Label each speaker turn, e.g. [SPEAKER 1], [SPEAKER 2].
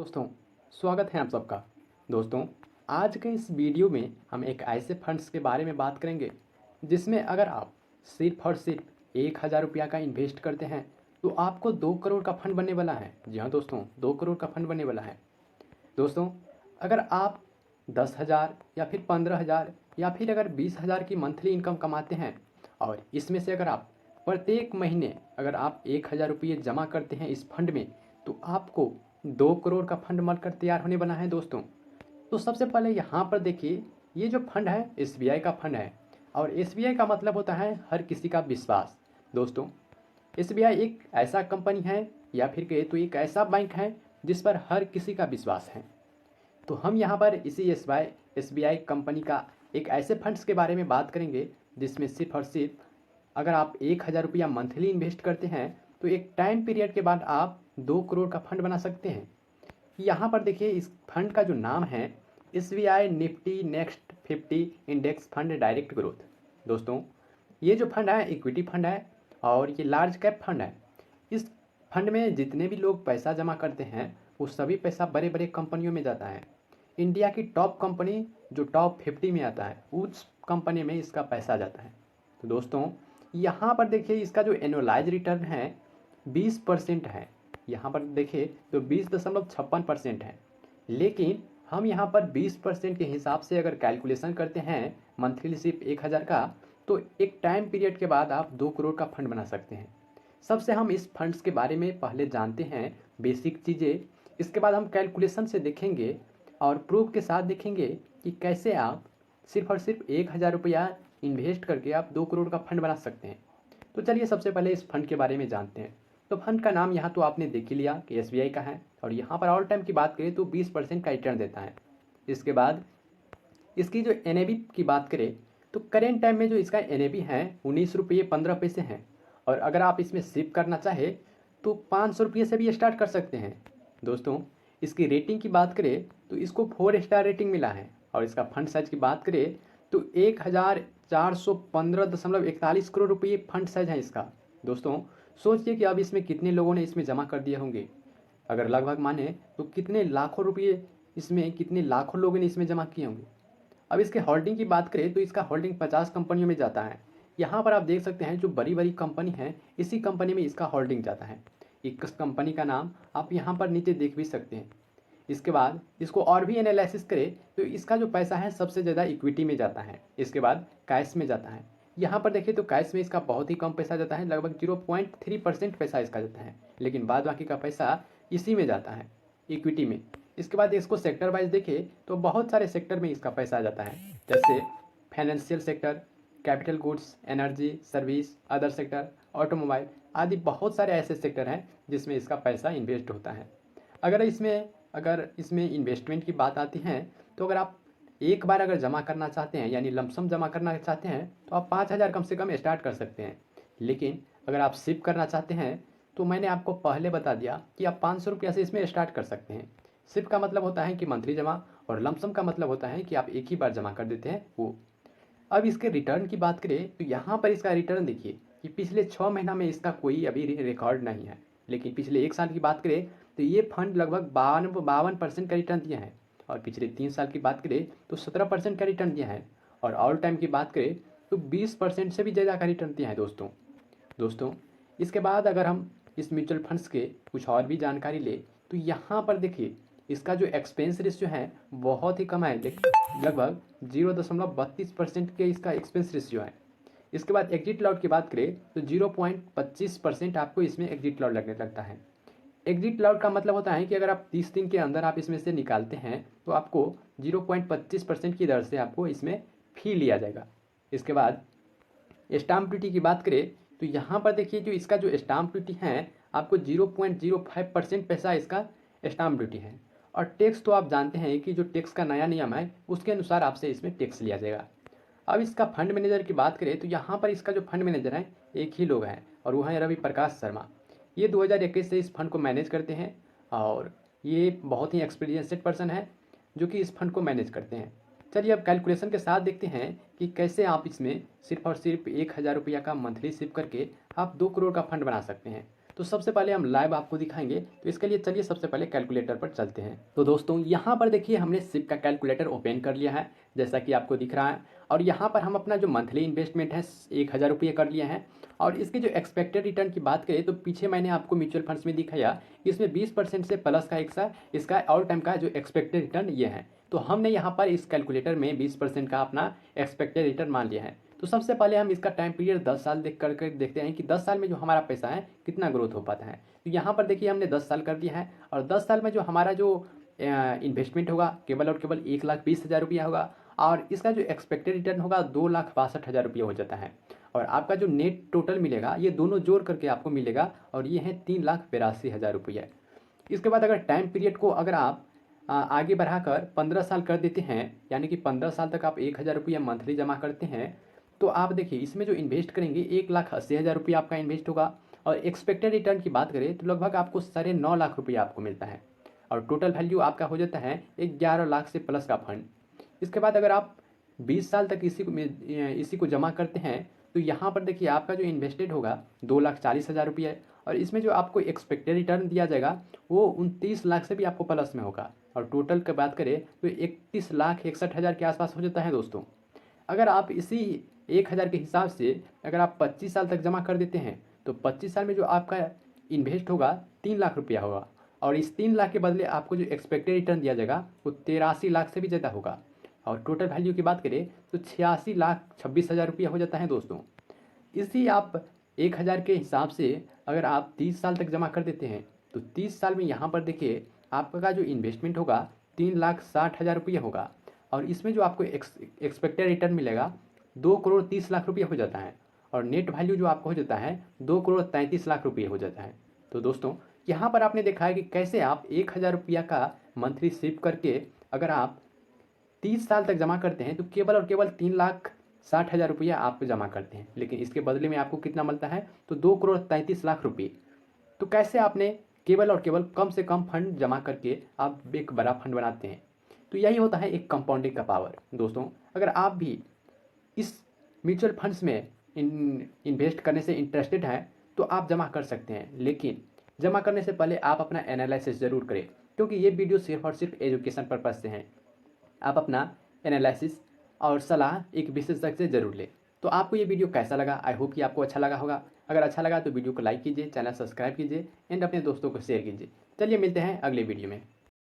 [SPEAKER 1] दोस्तों, स्वागत है आप सबका। दोस्तों, आज के इस वीडियो में हम एक ऐसे फंड्स के बारे में बात करेंगे जिसमें अगर आप सिर्फ और सिर्फ 1,000 रुपया का इन्वेस्ट करते हैं तो आपको 2 करोड़ का फंड बनने वाला है। जी हाँ दोस्तों, 2 करोड़ का फंड बनने वाला है। दोस्तों, अगर आप 10,000 या फिर 15,000 या फिर अगर 20,000 की मंथली इनकम कमाते हैं और इसमें से अगर आप प्रत्येक महीने अगर आप 1,000 रुपये जमा करते हैं इस फंड में, तो आपको 2 करोड़ का फंड बनकर तैयार होने वाला है। दोस्तों, तो सबसे पहले यहाँ पर देखिए, ये जो फंड है एसबीआई का फंड है और एसबीआई का मतलब होता है हर किसी का विश्वास। दोस्तों, एसबीआई एक ऐसा कंपनी है या फिर कहे तो एक ऐसा बैंक है जिस पर हर किसी का विश्वास है। तो हम यहाँ पर इसी एसबीआई कंपनी का एक ऐसे फंड्स के बारे में बात करेंगे जिसमें सिर्फ और सिर्फ अगर आप 1,000 रुपया मंथली इन्वेस्ट करते हैं तो एक टाइम पीरियड के बाद आप 2 करोड़ का फंड बना सकते हैं। यहाँ पर देखिए, इस फंड का जो नाम है SBI Nifty next 50 index fund direct growth. दोस्तों, ये जो फंड है इक्विटी फंड है और ये लार्ज कैप फंड है। इस फंड में जितने भी लोग पैसा जमा करते हैं वो सभी पैसा बड़े बड़े कंपनियों में जाता है। इंडिया की टॉप कंपनी जो टॉप 50 में आता है उस कंपनी में इसका पैसा जाता है। तो दोस्तों, यहाँ पर देखिए, इसका जो एनुअलाइज रिटर्न है 20% है। यहाँ पर देखिए तो 20.56% है। लेकिन हम यहाँ पर 20% के हिसाब से अगर कैलकुलेशन करते हैं मंथली सिर्फ 1,000 का, तो एक टाइम पीरियड के बाद आप 2 करोड़ का फंड बना सकते हैं। सबसे हम इस फंड्स के बारे में पहले जानते हैं बेसिक चीज़ें, इसके बाद हम कैलकुलेशन से देखेंगे और प्रूफ के साथ देखेंगे कि कैसे आप सिर्फ और सिर्फ 1,000 रुपया इन्वेस्ट करके आप 2 करोड़ का फंड बना सकते हैं। तो चलिए सबसे पहले इस फंड के बारे में जानते हैं। तो फंड का नाम यहाँ तो आपने देख ही लिया कि एसबीआई का है और यहाँ पर ऑल टाइम की बात करें तो 20% का रिटर्न देता है। इसके बाद इसकी जो एनएबी की बात करें तो करेंट टाइम में जो इसका एनएबी है 19 रुपये 15 पैसे हैं और अगर आप इसमें सिप करना चाहे तो 500 रुपये से भी स्टार्ट कर सकते हैं। दोस्तों, इसकी रेटिंग की बात करें तो इसको 4 स्टार रेटिंग मिला है और इसका फंड साइज की बात करें तो 1,415.41 करोड़ रुपये फंड साइज है इसका। दोस्तों, सोचिए कि अब इसमें कितने लोगों ने इसमें जमा कर दिए होंगे। अगर लगभग माने तो कितने लाखों रुपये इसमें कितने लाखों लोगों ने इसमें जमा किए होंगे। अब इसके होल्डिंग की बात करें तो इसका होल्डिंग 50 कंपनियों में जाता है। यहाँ पर आप देख सकते हैं जो बड़ी बड़ी कंपनी है इसी कंपनी में इसका होल्डिंग जाता है। इस कंपनी का नाम आप यहाँ पर नीचे देख भी सकते हैं। इसके बाद इसको और भी एनालिसिस करें तो इसका जो पैसा है सबसे ज़्यादा इक्विटी में जाता है, इसके बाद कैश में जाता है। यहाँ पर देखिए तो कैश में इसका बहुत ही कम पैसा जाता है, लगभग 0.3% पैसा इसका जाता है, लेकिन बाद बाकी का पैसा इसी में जाता है, इक्विटी में। इसके बाद इसको सेक्टर वाइज देखें तो बहुत सारे सेक्टर में इसका पैसा आ जाता है, जैसे financial sector, capital goods, energy, service, other sector, automobile आदि बहुत सारे ऐसे सेक्टर हैं जिसमें इसका पैसा इन्वेस्ट होता है। अगर इसमें इन्वेस्टमेंट की बात आती है तो अगर आप एक बार अगर जमा करना चाहते हैं यानी लमसम जमा करना चाहते हैं तो आप 5,000 कम से कम स्टार्ट कर सकते हैं। लेकिन अगर आप सिप करना चाहते हैं तो मैंने आपको पहले बता दिया कि आप 500 रुपया से इसमें स्टार्ट कर सकते हैं। सिप का मतलब होता है कि मंथली जमा और लमसम का मतलब होता है कि आप एक ही बार जमा कर देते हैं वो। अब इसके रिटर्न की बात करें तो यहाँ पर इसका रिटर्न देखिए कि पिछले 6 महीना में इसका कोई अभी रिकॉर्ड नहीं है, लेकिन पिछले 1 साल की बात करें तो ये फंड लगभग 52% का रिटर्न दिया है और पिछले 3 साल की बात करें तो 17% का रिटर्न दिया है और ऑल टाइम की बात करें तो 20% से भी ज़्यादा का रिटर्न दिया है। दोस्तों, इसके बाद अगर हम इस म्यूचुअल फंड्स के कुछ और भी जानकारी ले तो यहाँ पर देखिए इसका जो एक्सपेंस रेशियो है बहुत ही कम है, लगभग 0.32% के इसका एक्सपेंस रेशियो है। इसके बाद एग्जिट लॉट की बात करें तो 0.25% आपको इसमें एग्जिट लॉट लगने लगता है। एग्जिट लॉट का मतलब होता है कि अगर आप 30 दिन के अंदर आप इसमें से निकालते हैं तो आपको 0.25% की दर से आपको इसमें फी लिया जाएगा। इसके बाद स्टाम्प ड्यूटी की बात करें तो यहाँ पर देखिए जो इसका जो स्टाम्प ड्यूटी है आपको 0.05% पैसा इसका स्टाम्प ड्यूटी है और टैक्स तो आप जानते हैं कि जो टैक्स का नया नियम है उसके अनुसार आपसे इसमें टैक्स लिया जाएगा। अब इसका फंड मैनेजर की बात करें तो यहाँ पर इसका जो फंड मैनेजर है एक ही लोग हैं और वो हैं रवि प्रकाश शर्मा। ये 2021 से इस फंड को मैनेज करते हैं और ये बहुत ही एक्सपीरियंस्ड पर्सन है जो कि इस फंड को मैनेज करते हैं। चलिए अब कैलकुलेशन के साथ देखते हैं कि कैसे आप इसमें सिर्फ और सिर्फ 1,000 रुपया का मंथली सिप करके आप 2 करोड़ का फंड बना सकते हैं। तो सबसे पहले हम लाइव आपको दिखाएंगे। तो इसके लिए चलिए सबसे पहले कैलकुलेटर पर चलते हैं। तो दोस्तों यहाँ पर देखिए हमने सिप का कैलकुलेटर ओपन कर लिया है, जैसा कि आपको दिख रहा है। और यहाँ पर हम अपना जो मंथली इन्वेस्टमेंट है 1000 रुपये कर लिए हैं। और इसके जो एक्सपेक्टेड रिटर्न की बात करें तो पीछे मैंने आपको म्यूचुअल फंड्स में दिखाया, इसमें 20% से प्लस का इसका ऑल टाइम का जो एक्सपेक्टेड रिटर्न ये है। तो हमने यहाँ पर इस कैलकुलेटर में 20% का अपना एक्सपेक्टेड रिटर्न मान लिया है। तो सबसे पहले हम इसका टाइम पीरियड 10 साल देख करके देखते हैं कि 10 साल में जो हमारा पैसा है कितना ग्रोथ हो पाता है। तो यहाँ पर देखिए हमने 10 साल कर दिया है, और 10 साल में जो हमारा जो इन्वेस्टमेंट होगा केवल और केवल 1,20,000 रुपया होगा। और इसका जो एक्सपेक्टेड रिटर्न होगा 2,62,000 रुपया हो जाता है। और आपका जो नेट टोटल मिलेगा ये दोनों जोड़ करके आपको मिलेगा, और ये है 3,82,000 रुपये। इसके बाद अगर टाइम पीरियड को अगर आप आगे बढ़ाकर 15 साल कर देते हैं, यानी कि 15 साल तक आप 1,000 रुपया मंथली जमा करते हैं, तो आप देखिए इसमें जो इन्वेस्ट करेंगे 1,80,000 रुपया आपका इन्वेस्ट होगा। और एक्सपेक्टेड रिटर्न की बात करें तो लगभग आपको 9.5 लाख रुपया आपको मिलता है। और टोटल वैल्यू आपका हो जाता है 11 लाख से प्लस का फंड। इसके बाद अगर आप 20 साल तक इसी को जमा करते हैं, तो यहाँ पर देखिए आपका जो इन्वेस्टेड होगा 2,40,000 रुपये है। और इसमें जो आपको एक्सपेक्टेड रिटर्न दिया जाएगा वो 29 लाख से भी आपको प्लस में होगा। और टोटल की बात करें तो 31,61,000 के आसपास हो जाता है दोस्तों। अगर आप इसी 1,000 के हिसाब से अगर आप 25 साल तक जमा कर देते हैं, तो 25 साल में जो आपका इन्वेस्ट होगा 3 लाख रुपया होगा। और इस 3 लाख के बदले आपको जो एक्सपेक्टेड रिटर्न दिया जाएगा वो 83 लाख से भी ज़्यादा होगा। और टोटल वैल्यू की बात करें तो 86,26,000 रुपया हो जाता है दोस्तों। इसी आप 1,000 के हिसाब से अगर आप 30 साल तक जमा कर देते हैं, तो 30 साल में यहाँ पर देखिए आपका जो इन्वेस्टमेंट होगा 3,60,000 रुपये होगा। और इसमें जो आपको एक्सपेक्टेड रिटर्न मिलेगा 2,30,00,000 रुपये हो जाता है। और नेट वैल्यू जो आपको हो जाता है 2,33,00,000 रुपये हो जाता है। तो दोस्तों यहाँ पर आपने देखा है कि कैसे आप 1,000 रुपया का मंथली सिप करके अगर आप 30 साल तक जमा करते हैं तो केवल और केवल 3,60,000 रुपया आप जमा करते हैं, लेकिन इसके बदले में आपको कितना मिलता है तो 2,33,00,000 रुपये। तो कैसे आपने केवल और केवल कम से कम फंड जमा करके आप एक बड़ा फंड बनाते हैं। तो यही होता है एक कंपाउंडिंग का पावर दोस्तों। अगर आप भी इस म्यूचुअल फंड्स में इन्वेस्ट करने से इंटरेस्टेड हैं तो आप जमा कर सकते हैं, लेकिन जमा करने से पहले आप अपना एनालिसिस ज़रूर करें, क्योंकि ये वीडियो सिर्फ और सिर्फ एजुकेशन पर्पज़ से हैं। आप अपना एनालिसिस और सलाह एक विशेषज्ञ से ज़रूर लें। तो आपको ये वीडियो कैसा लगा? आई होप कि आपको अच्छा लगा होगा। अगर अच्छा लगा तो वीडियो को लाइक कीजिए, चैनल सब्सक्राइब कीजिए एंड अपने दोस्तों को शेयर कीजिए। चलिए मिलते हैं अगले वीडियो में।